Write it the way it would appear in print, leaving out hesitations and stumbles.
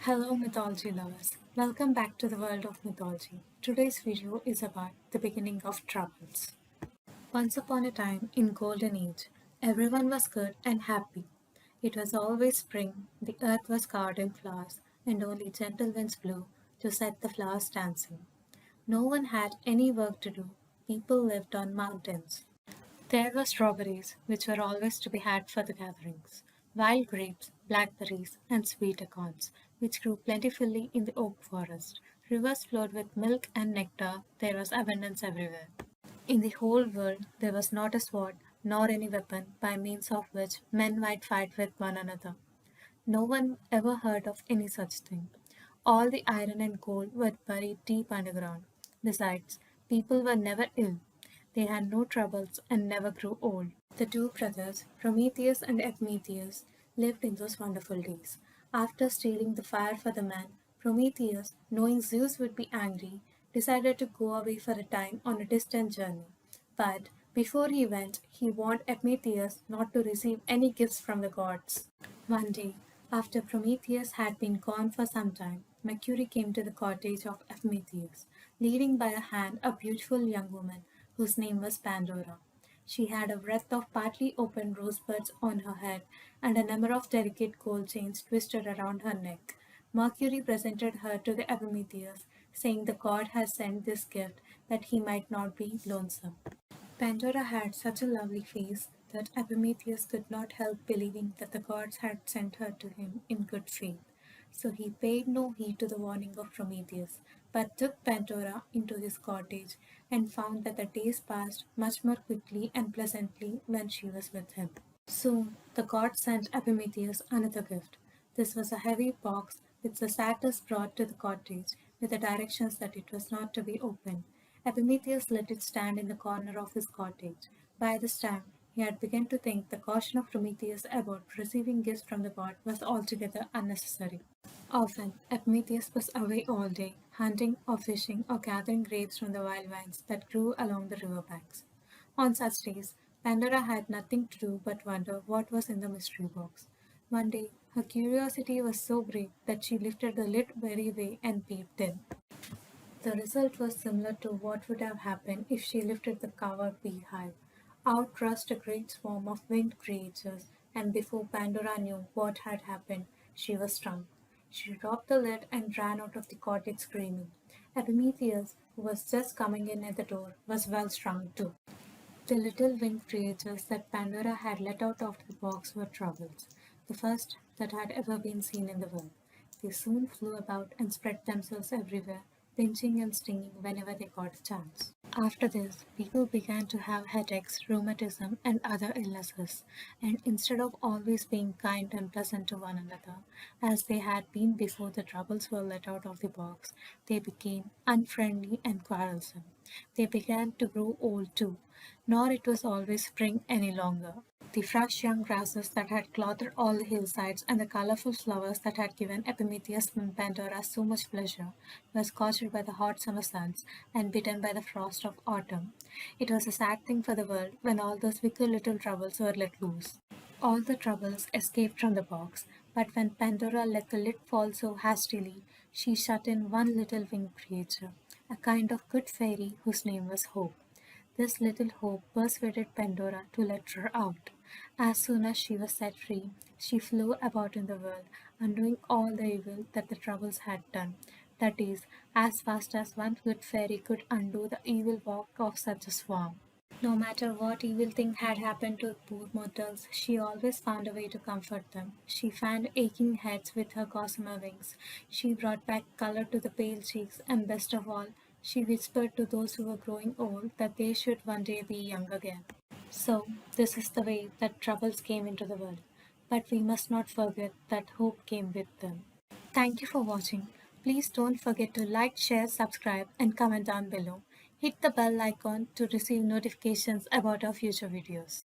Hello mythology lovers, welcome back to the world of mythology. Today's video is about the beginning of troubles. Once upon a time in Golden Age, everyone was good and happy. It was always spring, the earth was covered in flowers, and only gentle winds blew to set the flowers dancing. No one had any work to do, people lived on mountains. There were strawberries, which were always to be had for the gatherings, wild grapes, blackberries, and sweet acorns, which grew plentifully in the oak forest. Rivers flowed with milk and nectar, there was abundance everywhere. In the whole world there was not a sword, nor any weapon by means of which men might fight with one another. No one ever heard of any such thing. All the iron and gold were buried deep underground. Besides, people were never ill. They had no troubles and never grew old. The two brothers, Prometheus and Epimetheus, lived in those wonderful days. After stealing the fire for the man, Prometheus, knowing Zeus would be angry, decided to go away for a time on a distant journey. But before he went, he warned Epimetheus not to receive any gifts from the gods. One day, after Prometheus had been gone for some time, Mercury came to the cottage of Epimetheus, leading by a hand a beautiful young woman whose name was Pandora. She had a wreath of partly open rosebuds on her head and a number of delicate gold chains twisted around her neck. Mercury presented her to the Epimetheus, saying the god had sent this gift that he might not be lonesome. Pandora had such a lovely face that Epimetheus could not help believing that the gods had sent her to him in good faith. So he paid no heed to the warning of Prometheus, but took Pandora into his cottage and found that the days passed much more quickly and pleasantly when she was with him. Soon the gods sent Epimetheus another gift. This was a heavy box which the satyrs brought to the cottage with the directions that it was not to be opened. Epimetheus let it stand in the corner of his cottage. By this time, he had begun to think the caution of Prometheus about receiving gifts from the god was altogether unnecessary. Often, Epimetheus was away all day, hunting or fishing or gathering grapes from the wild vines that grew along the river banks. On such days, Pandora had nothing to do but wonder what was in the mystery box. One day, her curiosity was so great that she lifted the lid very way and peeped in. The result was similar to what would have happened if she lifted the covered beehive. Out rushed a great swarm of winged creatures, and before Pandora knew what had happened, she was stung. She dropped the lid and ran out of the cottage screaming. Epimetheus, who was just coming in at the door, was well stung too. The little winged creatures that Pandora had let out of the box were troubles, the first that had ever been seen in the world. They soon flew about and spread themselves everywhere, pinching and stinging whenever they got a chance. After this, people began to have headaches, rheumatism, and other illnesses, and instead of always being kind and pleasant to one another, as they had been before the troubles were let out of the box, they became unfriendly and quarrelsome. They began to grow old too, nor it was always spring any longer. The fresh young grasses that had clothed all the hillsides and the colorful flowers that had given Epimetheus and Pandora so much pleasure were scorched by the hot summer suns and bitten by the frost of autumn. It was a sad thing for the world when all those wicked little troubles were let loose. All the troubles escaped from the box, but when Pandora let the lid fall so hastily, she shut in one little winged creature, a kind of good fairy whose name was Hope. This little hope persuaded Pandora to let her out. As soon as she was set free, she flew about in the world, undoing all the evil that the troubles had done. That is, as fast as one good fairy could undo the evil work of such a swarm. No matter what evil thing had happened to poor mortals, she always found a way to comfort them. She fanned aching heads with her gossamer wings. She brought back color to the pale cheeks, and best of all, she whispered to those who were growing old that they should one day be young again. So, this is the way that troubles came into the world. But we must not forget that hope came with them. Thank you for watching. Please don't forget to like, share, subscribe, and comment down below. Hit the bell icon to receive notifications about our future videos.